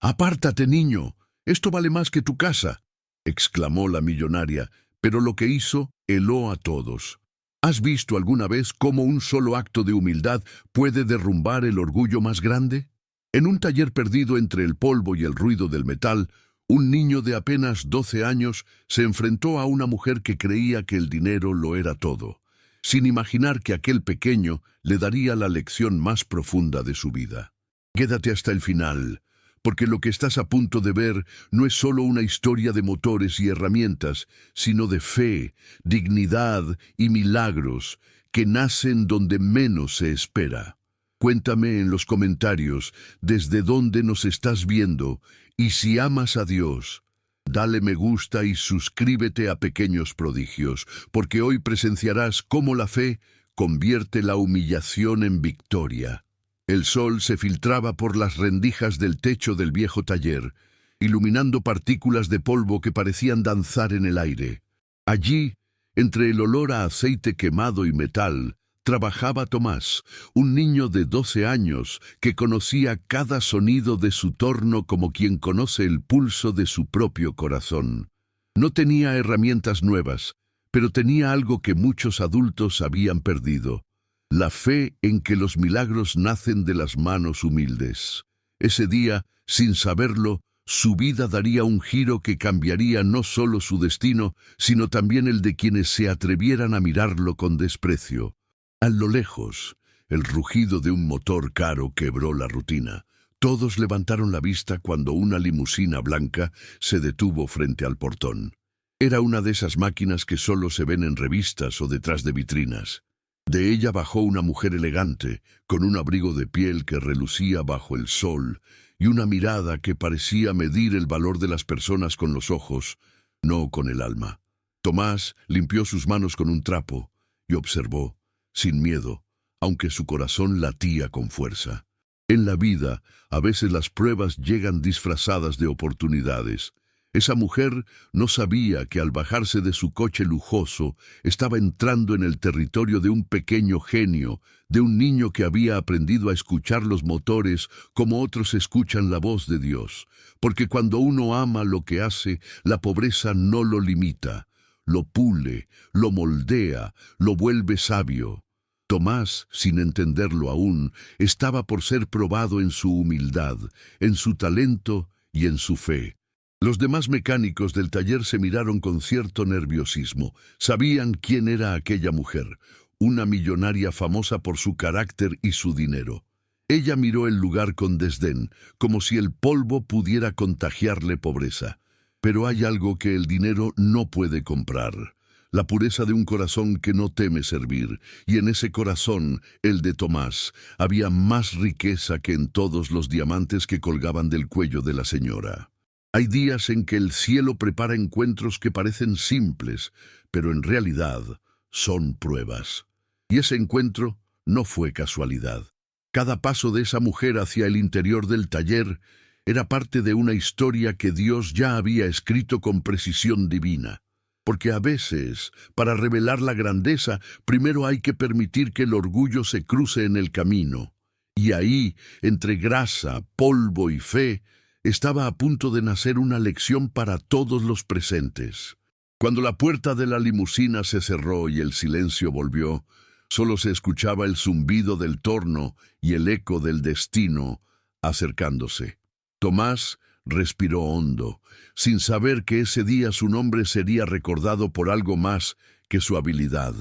«Apártate, niño, esto vale más que tu casa», exclamó la millonaria, pero lo que hizo heló a todos. ¿Has visto alguna vez cómo un solo acto de humildad puede derrumbar el orgullo más grande? En un taller perdido entre el polvo y el ruido del metal, un niño de apenas 12 años se enfrentó a una mujer que creía que el dinero lo era todo, sin imaginar que aquel pequeño le daría la lección más profunda de su vida. Quédate hasta el final, porque lo que estás a punto de ver no es solo una historia de motores y herramientas, sino de fe, dignidad y milagros que nacen donde menos se espera. Cuéntame en los comentarios desde dónde nos estás viendo y si amas a Dios, dale me gusta y suscríbete a Pequeños Prodigios, porque hoy presenciarás cómo la fe convierte la humillación en victoria. El sol se filtraba por las rendijas del techo del viejo taller, iluminando partículas de polvo que parecían danzar en el aire. Allí, entre el olor a aceite quemado y metal, trabajaba Tomás, un niño de 12 años que conocía cada sonido de su torno como quien conoce el pulso de su propio corazón. No tenía herramientas nuevas, pero tenía algo que muchos adultos habían perdido: la fe en que los milagros nacen de las manos humildes. Ese día, sin saberlo, su vida daría un giro que cambiaría no solo su destino, sino también el de quienes se atrevieran a mirarlo con desprecio. A lo lejos, el rugido de un motor caro quebró la rutina. Todos levantaron la vista cuando una limusina blanca se detuvo frente al portón. Era una de esas máquinas que solo se ven en revistas o detrás de vitrinas. De ella bajó una mujer elegante, con un abrigo de piel que relucía bajo el sol y una mirada que parecía medir el valor de las personas con los ojos, no con el alma. Tomás limpió sus manos con un trapo y observó, sin miedo, aunque su corazón latía con fuerza. En la vida, a veces las pruebas llegan disfrazadas de oportunidades. Esa mujer no sabía que al bajarse de su coche lujoso estaba entrando en el territorio de un pequeño genio, de un niño que había aprendido a escuchar los motores como otros escuchan la voz de Dios. Porque cuando uno ama lo que hace, la pobreza no lo limita, lo pule, lo moldea, lo vuelve sabio. Tomás, sin entenderlo aún, estaba por ser probado en su humildad, en su talento y en su fe. Los demás mecánicos del taller se miraron con cierto nerviosismo. Sabían quién era aquella mujer, una millonaria famosa por su carácter y su dinero. Ella miró el lugar con desdén, como si el polvo pudiera contagiarle pobreza. Pero hay algo que el dinero no puede comprar: la pureza de un corazón que no teme servir, y en ese corazón, el de Tomás, había más riqueza que en todos los diamantes que colgaban del cuello de la señora. Hay días en que el cielo prepara encuentros que parecen simples, pero en realidad son pruebas. Y ese encuentro no fue casualidad. Cada paso de esa mujer hacia el interior del taller era parte de una historia que Dios ya había escrito con precisión divina. Porque a veces, para revelar la grandeza, primero hay que permitir que el orgullo se cruce en el camino. Y ahí, entre grasa, polvo y fe, estaba a punto de nacer una lección para todos los presentes. Cuando la puerta de la limusina se cerró y el silencio volvió, solo se escuchaba el zumbido del torno y el eco del destino acercándose. Tomás respiró hondo, sin saber que ese día su nombre sería recordado por algo más que su habilidad.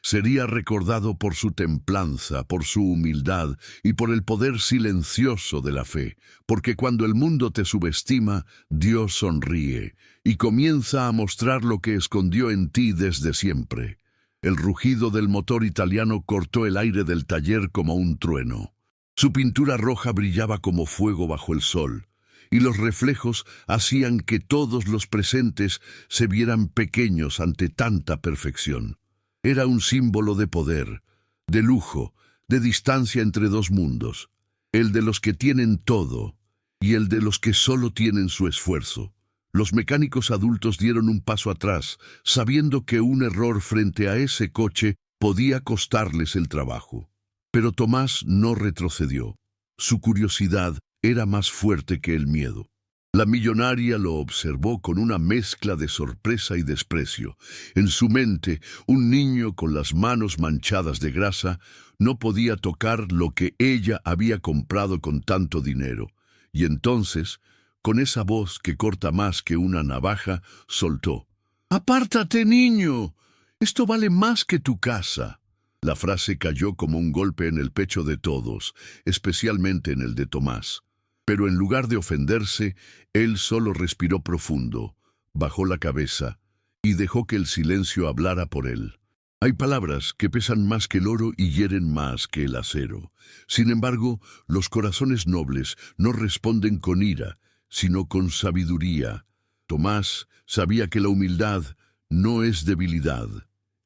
Sería recordado por su templanza, por su humildad y por el poder silencioso de la fe, porque cuando el mundo te subestima, Dios sonríe y comienza a mostrar lo que escondió en ti desde siempre. El rugido del motor italiano cortó el aire del taller como un trueno. Su pintura roja brillaba como fuego bajo el sol, y los reflejos hacían que todos los presentes se vieran pequeños ante tanta perfección. Era un símbolo de poder, de lujo, de distancia entre dos mundos, el de los que tienen todo y el de los que solo tienen su esfuerzo. Los mecánicos adultos dieron un paso atrás, sabiendo que un error frente a ese coche podía costarles el trabajo. Pero Tomás no retrocedió. Su curiosidad era más fuerte que el miedo. La millonaria lo observó con una mezcla de sorpresa y desprecio. En su mente, un niño con las manos manchadas de grasa no podía tocar lo que ella había comprado con tanto dinero. Y entonces, con esa voz que corta más que una navaja, soltó: «¡Apártate, niño! Esto vale más que tu casa». La frase cayó como un golpe en el pecho de todos, especialmente en el de Tomás. Pero en lugar de ofenderse, él solo respiró profundo, bajó la cabeza y dejó que el silencio hablara por él. Hay palabras que pesan más que el oro y hieren más que el acero. Sin embargo, los corazones nobles no responden con ira, sino con sabiduría. Tomás sabía que la humildad no es debilidad,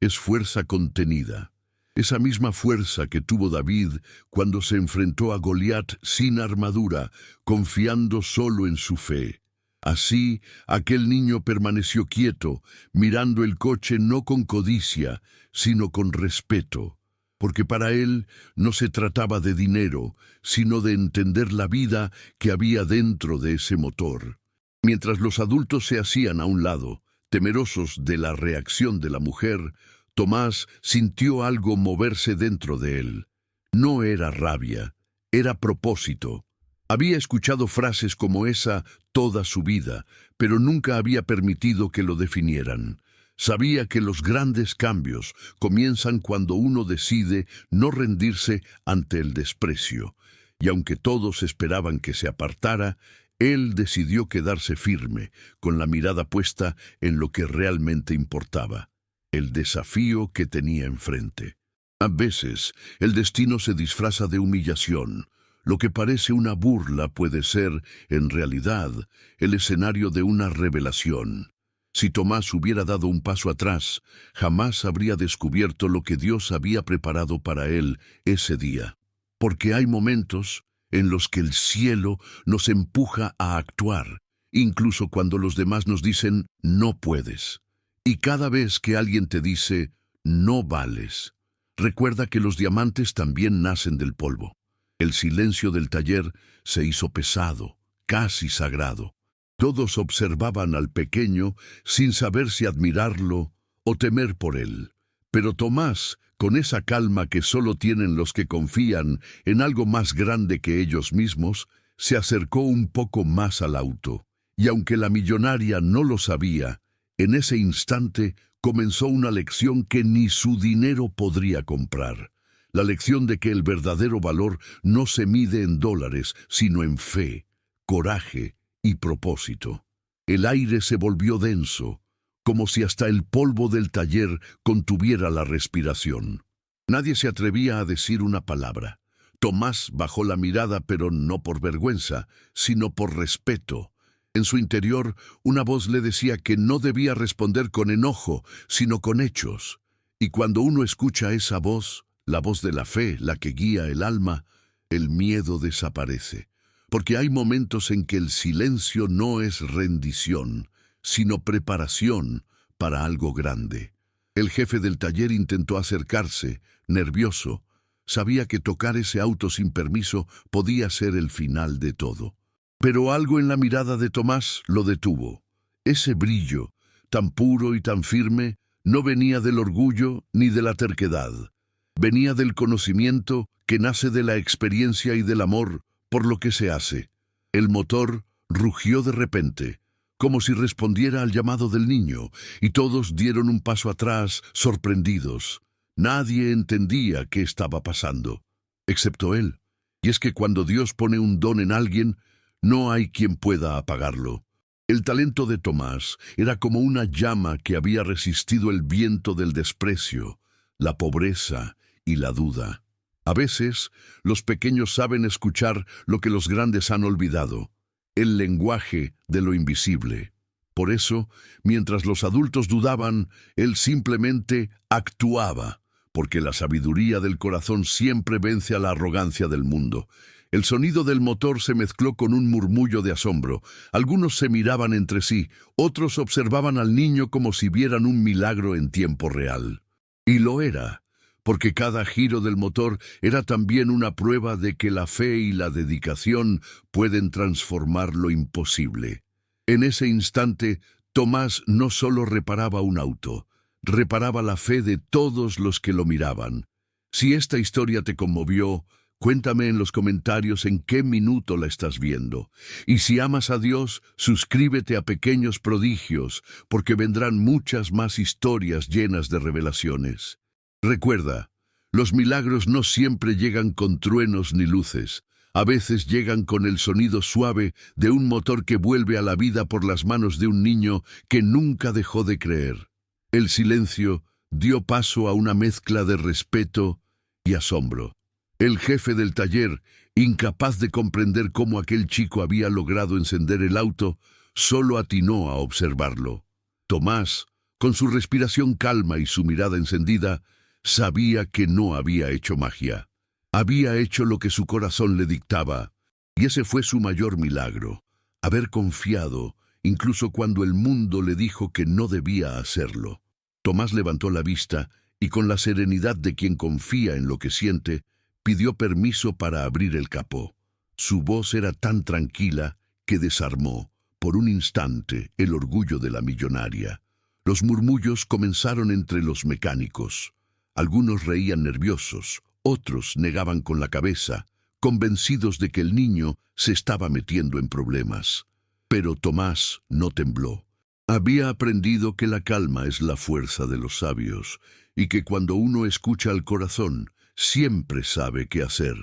es fuerza contenida. Esa misma fuerza que tuvo David cuando se enfrentó a Goliat sin armadura, confiando solo en su fe. Así, aquel niño permaneció quieto, mirando el coche no con codicia, sino con respeto, porque para él no se trataba de dinero, sino de entender la vida que había dentro de ese motor. Mientras los adultos se hacían a un lado, temerosos de la reacción de la mujer, Tomás sintió algo moverse dentro de él. No era rabia, era propósito. Había escuchado frases como esa toda su vida, pero nunca había permitido que lo definieran. Sabía que los grandes cambios comienzan cuando uno decide no rendirse ante el desprecio, y aunque todos esperaban que se apartara, él decidió quedarse firme, con la mirada puesta en lo que realmente importaba: el desafío que tenía enfrente. A veces, el destino se disfraza de humillación. Lo que parece una burla puede ser, en realidad, el escenario de una revelación. Si Tomás hubiera dado un paso atrás, jamás habría descubierto lo que Dios había preparado para él ese día. Porque hay momentos en los que el cielo nos empuja a actuar, incluso cuando los demás nos dicen «no puedes». Y cada vez que alguien te dice «no vales», recuerda que los diamantes también nacen del polvo. El silencio del taller se hizo pesado, casi sagrado. Todos observaban al pequeño sin saber si admirarlo o temer por él. Pero Tomás, con esa calma que solo tienen los que confían en algo más grande que ellos mismos, se acercó un poco más al auto. Y aunque la millonaria no lo sabía, en ese instante comenzó una lección que ni su dinero podría comprar. La lección de que el verdadero valor no se mide en dólares, sino en fe, coraje y propósito. El aire se volvió denso, como si hasta el polvo del taller contuviera la respiración. Nadie se atrevía a decir una palabra. Tomás bajó la mirada, pero no por vergüenza, sino por respeto. En su interior, una voz le decía que no debía responder con enojo, sino con hechos. Y cuando uno escucha esa voz, la voz de la fe, la que guía el alma, el miedo desaparece. Porque hay momentos en que el silencio no es rendición, sino preparación para algo grande. El jefe del taller intentó acercarse, nervioso. Sabía que tocar ese auto sin permiso podía ser el final de todo. Pero algo en la mirada de Tomás lo detuvo. Ese brillo, tan puro y tan firme, no venía del orgullo ni de la terquedad. Venía del conocimiento que nace de la experiencia y del amor por lo que se hace. El motor rugió de repente, como si respondiera al llamado del niño, y todos dieron un paso atrás, sorprendidos. Nadie entendía qué estaba pasando, excepto él. Y es que cuando Dios pone un don en alguien, no hay quien pueda apagarlo. El talento de Tomás era como una llama que había resistido el viento del desprecio, la pobreza y la duda. A veces, los pequeños saben escuchar lo que los grandes han olvidado, el lenguaje de lo invisible. Por eso, mientras los adultos dudaban, él simplemente actuaba, porque la sabiduría del corazón siempre vence a la arrogancia del mundo. El sonido del motor se mezcló con un murmullo de asombro. Algunos se miraban entre sí, otros observaban al niño como si vieran un milagro en tiempo real. Y lo era, porque cada giro del motor era también una prueba de que la fe y la dedicación pueden transformar lo imposible. En ese instante, Tomás no solo reparaba un auto, reparaba la fe de todos los que lo miraban. Si esta historia te conmovió, cuéntame en los comentarios en qué minuto la estás viendo. Y si amas a Dios, suscríbete a Pequeños Prodigios, porque vendrán muchas más historias llenas de revelaciones. Recuerda, los milagros no siempre llegan con truenos ni luces. A veces llegan con el sonido suave de un motor que vuelve a la vida por las manos de un niño que nunca dejó de creer. El silencio dio paso a una mezcla de respeto y asombro. El jefe del taller, incapaz de comprender cómo aquel chico había logrado encender el auto, solo atinó a observarlo. Tomás, con su respiración calma y su mirada encendida, sabía que no había hecho magia. Había hecho lo que su corazón le dictaba, y ese fue su mayor milagro, haber confiado, incluso cuando el mundo le dijo que no debía hacerlo. Tomás levantó la vista y con la serenidad de quien confía en lo que siente, pidió permiso para abrir el capó. Su voz era tan tranquila que desarmó, por un instante, el orgullo de la millonaria. Los murmullos comenzaron entre los mecánicos. Algunos reían nerviosos, otros negaban con la cabeza, convencidos de que el niño se estaba metiendo en problemas. Pero Tomás no tembló. Había aprendido que la calma es la fuerza de los sabios, y que cuando uno escucha al corazón, siempre sabe qué hacer.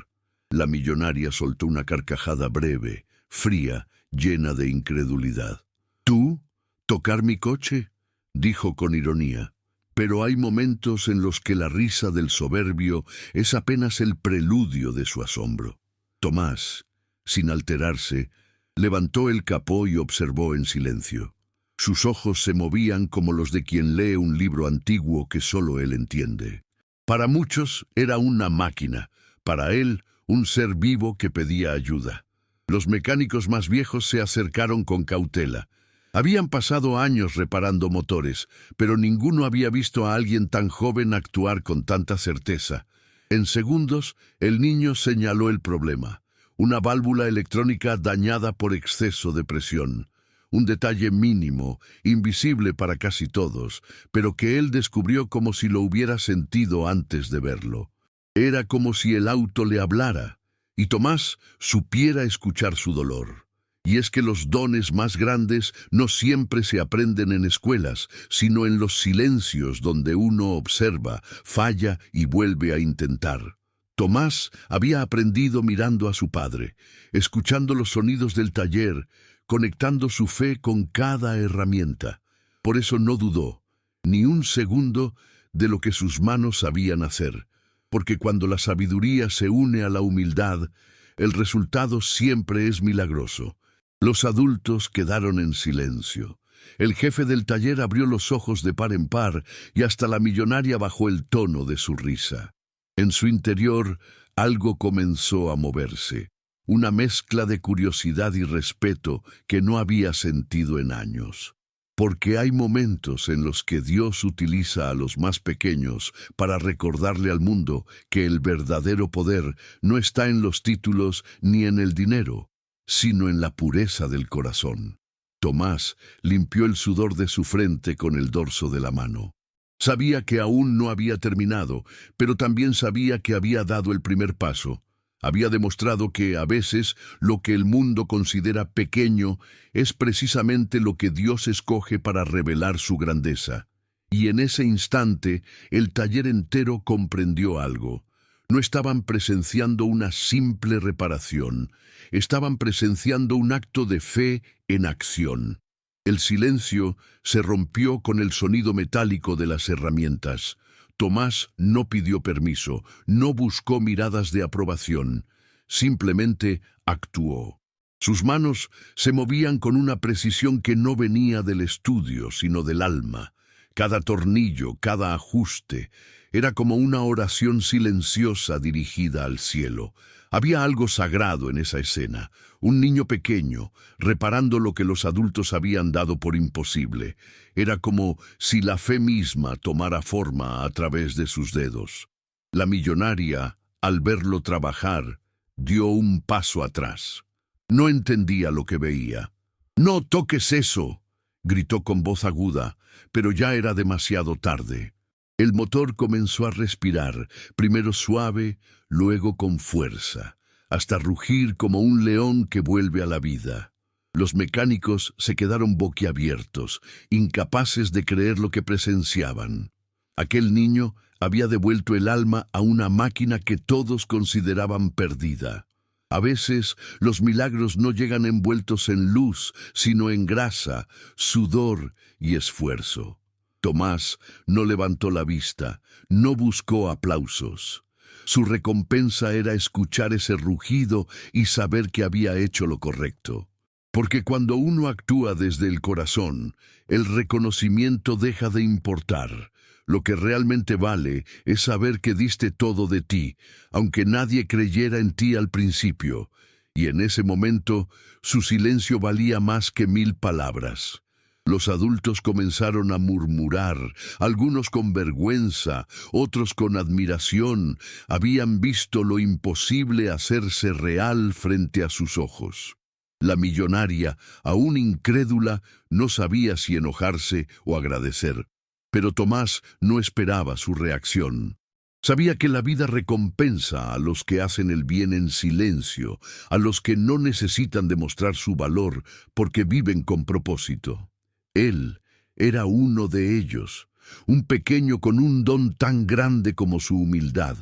La millonaria soltó una carcajada breve, fría, llena de incredulidad. ¿Tú? ¿Tocar mi coche?, dijo con ironía. Pero hay momentos en los que la risa del soberbio es apenas el preludio de su asombro. Tomás, sin alterarse, levantó el capó y observó en silencio. Sus ojos se movían como los de quien lee un libro antiguo que solo él entiende. Para muchos era una máquina, para él un ser vivo que pedía ayuda. Los mecánicos más viejos se acercaron con cautela. Habían pasado años reparando motores, pero ninguno había visto a alguien tan joven actuar con tanta certeza. En segundos, el niño señaló el problema: una válvula electrónica dañada por exceso de presión. Un detalle mínimo, invisible para casi todos, pero que él descubrió como si lo hubiera sentido antes de verlo. Era como si el auto le hablara, y Tomás supiera escuchar su dolor. Y es que los dones más grandes no siempre se aprenden en escuelas, sino en los silencios donde uno observa, falla y vuelve a intentar. Tomás había aprendido mirando a su padre, escuchando los sonidos del taller, conectando su fe con cada herramienta. Por eso no dudó, ni un segundo, de lo que sus manos sabían hacer, porque cuando la sabiduría se une a la humildad, el resultado siempre es milagroso. Los adultos quedaron en silencio. El jefe del taller abrió los ojos de par en par y hasta la millonaria bajó el tono de su risa. En su interior, algo comenzó a moverse, una mezcla de curiosidad y respeto que no había sentido en años. Porque hay momentos en los que Dios utiliza a los más pequeños para recordarle al mundo que el verdadero poder no está en los títulos ni en el dinero, sino en la pureza del corazón. Tomás limpió el sudor de su frente con el dorso de la mano. Sabía que aún no había terminado, pero también sabía que había dado el primer paso. Había demostrado que, a veces, lo que el mundo considera pequeño es precisamente lo que Dios escoge para revelar su grandeza. Y en ese instante, el taller entero comprendió algo. No estaban presenciando una simple reparación, estaban presenciando un acto de fe en acción. El silencio se rompió con el sonido metálico de las herramientas. Tomás no pidió permiso, no buscó miradas de aprobación, simplemente actuó. Sus manos se movían con una precisión que no venía del estudio, sino del alma. Cada tornillo, cada ajuste, era como una oración silenciosa dirigida al cielo. Había algo sagrado en esa escena, un niño pequeño, reparando lo que los adultos habían dado por imposible. Era como si la fe misma tomara forma a través de sus dedos. La millonaria, al verlo trabajar, dio un paso atrás. No entendía lo que veía. «¡No toques eso!», gritó con voz aguda, pero ya era demasiado tarde. El motor comenzó a respirar, primero suave, luego con fuerza, hasta rugir como un león que vuelve a la vida. Los mecánicos se quedaron boquiabiertos, incapaces de creer lo que presenciaban. Aquel niño había devuelto el alma a una máquina que todos consideraban perdida. A veces los milagros no llegan envueltos en luz, sino en grasa, sudor y esfuerzo. Tomás no levantó la vista, no buscó aplausos. Su recompensa era escuchar ese rugido y saber que había hecho lo correcto. Porque cuando uno actúa desde el corazón, el reconocimiento deja de importar. Lo que realmente vale es saber que diste todo de ti, aunque nadie creyera en ti al principio. Y en ese momento, su silencio valía más que 1000 palabras. Los adultos comenzaron a murmurar, algunos con vergüenza, otros con admiración. Habían visto lo imposible hacerse real frente a sus ojos. La millonaria, aún incrédula, no sabía si enojarse o agradecer. Pero Tomás no esperaba su reacción. Sabía que la vida recompensa a los que hacen el bien en silencio, a los que no necesitan demostrar su valor porque viven con propósito. Él era uno de ellos, un pequeño con un don tan grande como su humildad.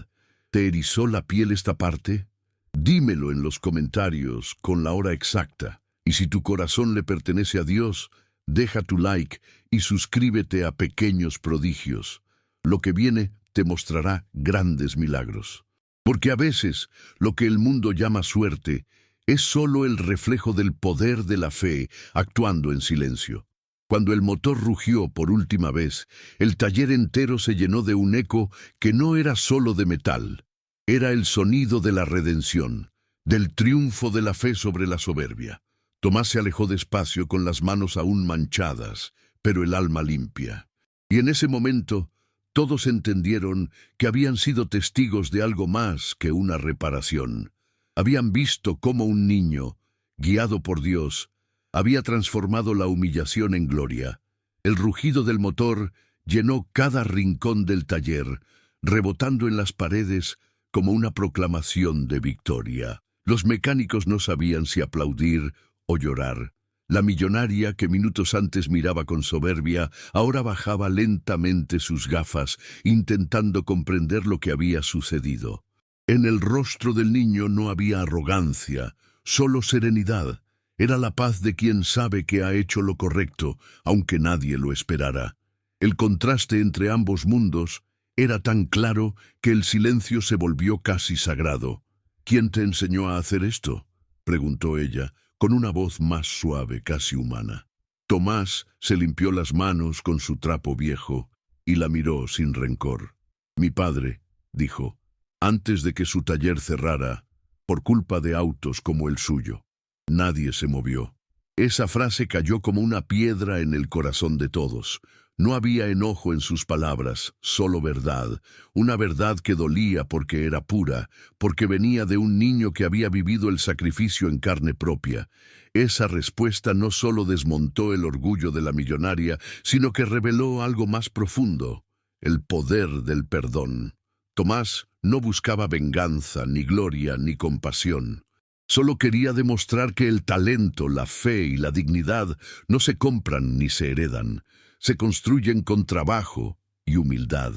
¿Te erizó la piel esta parte? Dímelo en los comentarios con la hora exacta. Y si tu corazón le pertenece a Dios, deja tu like y suscríbete a Pequeños Prodigios. Lo que viene te mostrará grandes milagros. Porque a veces lo que el mundo llama suerte es solo el reflejo del poder de la fe actuando en silencio. Cuando el motor rugió por última vez, el taller entero se llenó de un eco que no era solo de metal. Era el sonido de la redención, del triunfo de la fe sobre la soberbia. Tomás se alejó despacio con las manos aún manchadas, pero el alma limpia. Y en ese momento, todos entendieron que habían sido testigos de algo más que una reparación. Habían visto cómo un niño, guiado por Dios, había transformado la humillación en gloria. El rugido del motor llenó cada rincón del taller, rebotando en las paredes como una proclamación de victoria. Los mecánicos no sabían si aplaudir o llorar. La millonaria, que minutos antes miraba con soberbia, ahora bajaba lentamente sus gafas, intentando comprender lo que había sucedido. En el rostro del niño no había arrogancia, solo serenidad. Era la paz de quien sabe que ha hecho lo correcto, aunque nadie lo esperara. El contraste entre ambos mundos era tan claro que el silencio se volvió casi sagrado. «¿Quién te enseñó a hacer esto?», preguntó ella, con una voz más suave, casi humana. Tomás se limpió las manos con su trapo viejo y la miró sin rencor. «Mi padre», dijo, antes de que su taller cerrara, por culpa de autos como el suyo. Nadie se movió. Esa frase cayó como una piedra en el corazón de todos. No había enojo en sus palabras, solo verdad, una verdad que dolía porque era pura, porque venía de un niño que había vivido el sacrificio en carne propia. Esa respuesta no solo desmontó el orgullo de la millonaria, sino que reveló algo más profundo, el poder del perdón. Tomás no buscaba venganza, ni gloria, ni compasión. Solo quería demostrar que el talento, la fe y la dignidad no se compran ni se heredan. Se construyen con trabajo y humildad.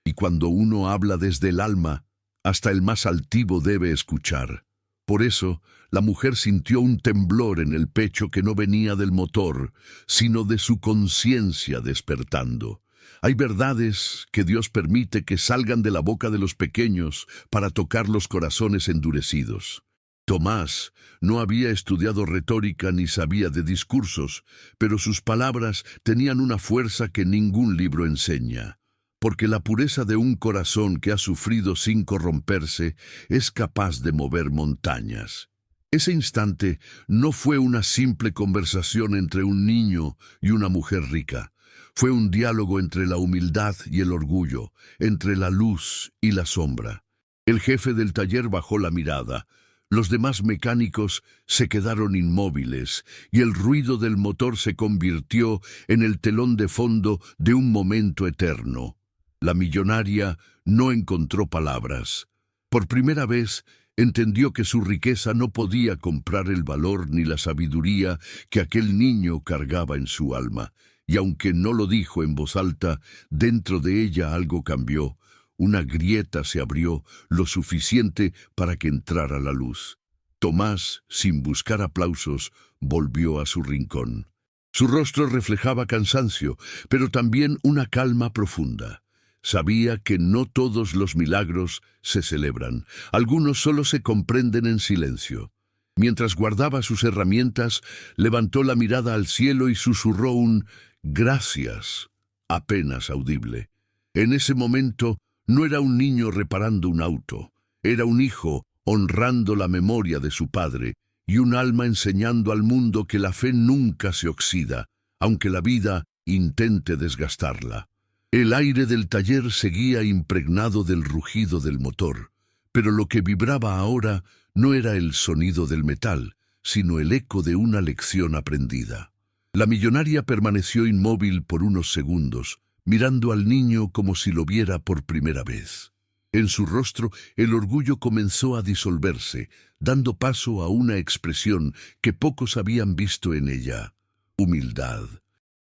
Y cuando uno habla desde el alma, hasta el más altivo debe escuchar. Por eso, la mujer sintió un temblor en el pecho que no venía del motor, sino de su conciencia despertando. Hay verdades que Dios permite que salgan de la boca de los pequeños para tocar los corazones endurecidos. Tomás no había estudiado retórica ni sabía de discursos, pero sus palabras tenían una fuerza que ningún libro enseña, porque la pureza de un corazón que ha sufrido sin corromperse es capaz de mover montañas. Ese instante no fue una simple conversación entre un niño y una mujer rica. Fue un diálogo entre la humildad y el orgullo, entre la luz y la sombra. El jefe del taller bajó la mirada. Los demás mecánicos se quedaron inmóviles y el ruido del motor se convirtió en el telón de fondo de un momento eterno. La millonaria no encontró palabras. Por primera vez entendió que su riqueza no podía comprar el valor ni la sabiduría que aquel niño cargaba en su alma. Y aunque no lo dijo en voz alta, dentro de ella algo cambió. Una grieta se abrió lo suficiente para que entrara la luz. Tomás, sin buscar aplausos, volvió a su rincón. Su rostro reflejaba cansancio, pero también una calma profunda. Sabía que no todos los milagros se celebran, algunos solo se comprenden en silencio. Mientras guardaba sus herramientas, levantó la mirada al cielo y susurró un «gracias», apenas audible. En ese momento no era un niño reparando un auto, era un hijo honrando la memoria de su padre y un alma enseñando al mundo que la fe nunca se oxida, aunque la vida intente desgastarla. El aire del taller seguía impregnado del rugido del motor, pero lo que vibraba ahora no era el sonido del metal, sino el eco de una lección aprendida. La millonaria permaneció inmóvil por unos segundos, mirando al niño como si lo viera por primera vez. En su rostro el orgullo comenzó a disolverse, dando paso a una expresión que pocos habían visto en ella: humildad.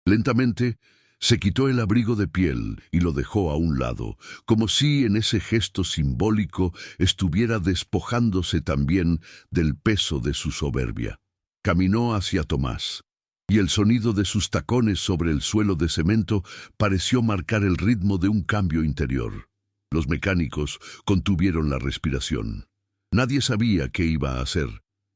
Lentamente se quitó el abrigo de piel y lo dejó a un lado, como si en ese gesto simbólico estuviera despojándose también del peso de su soberbia. Caminó hacia Tomás, y el sonido de sus tacones sobre el suelo de cemento pareció marcar el ritmo de un cambio interior. Los mecánicos contuvieron la respiración. Nadie sabía qué iba a hacer,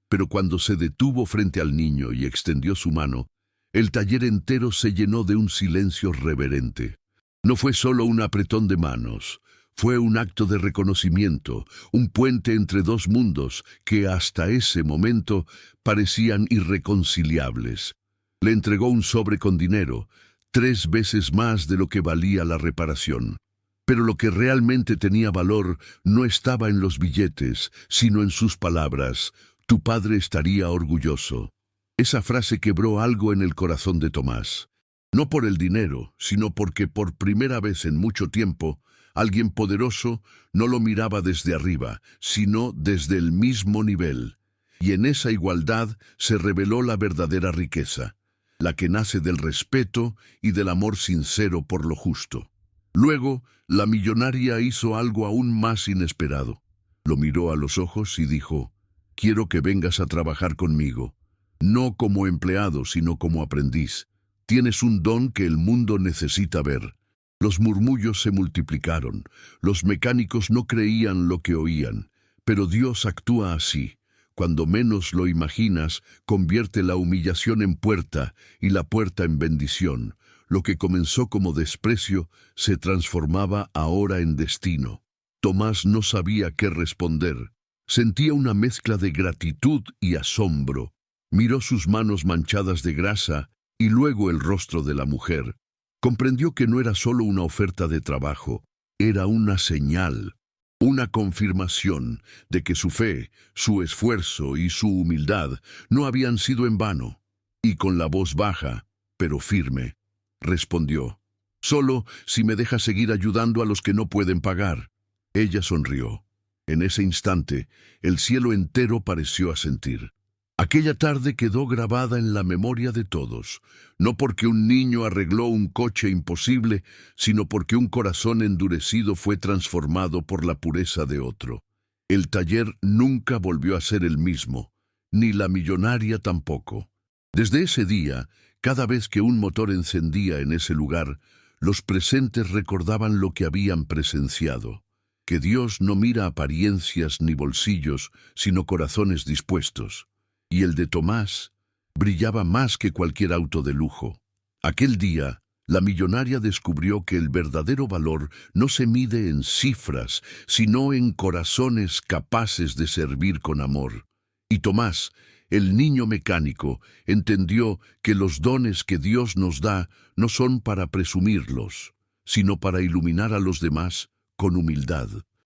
pero cuando se detuvo frente al niño y extendió su mano, el taller entero se llenó de un silencio reverente. No fue solo un apretón de manos, fue un acto de reconocimiento, un puente entre dos mundos que hasta ese momento parecían irreconciliables. Le entregó un sobre con dinero, 3 veces más de lo que valía la reparación. Pero lo que realmente tenía valor no estaba en los billetes, sino en sus palabras: «Tu padre estaría orgulloso». Esa frase quebró algo en el corazón de Tomás. No por el dinero, sino porque por primera vez en mucho tiempo, alguien poderoso no lo miraba desde arriba, sino desde el mismo nivel. Y en esa igualdad se reveló la verdadera riqueza, la que nace del respeto y del amor sincero por lo justo. Luego, la millonaria hizo algo aún más inesperado. Lo miró a los ojos y dijo: «Quiero que vengas a trabajar conmigo. No como empleado, sino como aprendiz. Tienes un don que el mundo necesita ver». Los murmullos se multiplicaron. Los mecánicos no creían lo que oían. Pero Dios actúa así. Cuando menos lo imaginas, convierte la humillación en puerta y la puerta en bendición. Lo que comenzó como desprecio se transformaba ahora en destino. Tomás no sabía qué responder. Sentía una mezcla de gratitud y asombro. Miró sus manos manchadas de grasa y luego el rostro de la mujer. Comprendió que no era solo una oferta de trabajo, era una señal, una confirmación de que su fe, su esfuerzo y su humildad no habían sido en vano. Y con la voz baja, pero firme, respondió: «Solo si me dejas seguir ayudando a los que no pueden pagar». Ella sonrió. En ese instante, el cielo entero pareció asentir. Aquella tarde quedó grabada en la memoria de todos, no porque un niño arregló un coche imposible, sino porque un corazón endurecido fue transformado por la pureza de otro. El taller nunca volvió a ser el mismo, ni la millonaria tampoco. Desde ese día, cada vez que un motor encendía en ese lugar, los presentes recordaban lo que habían presenciado: que Dios no mira apariencias ni bolsillos, sino corazones dispuestos. Y el de Tomás brillaba más que cualquier auto de lujo. Aquel día, la millonaria descubrió que el verdadero valor no se mide en cifras, sino en corazones capaces de servir con amor. Y Tomás, el niño mecánico entendió que los dones que Dios nos da no son para presumirlos, sino para iluminar a los demás con humildad.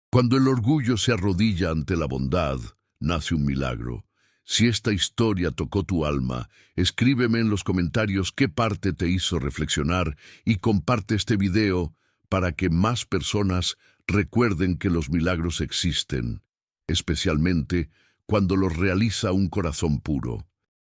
Cuando el orgullo se arrodilla ante la bondad, nace un milagro. Si esta historia tocó tu alma, escríbeme en los comentarios qué parte te hizo reflexionar y comparte este video para que más personas recuerden que los milagros existen, especialmente cuando los realiza un corazón puro.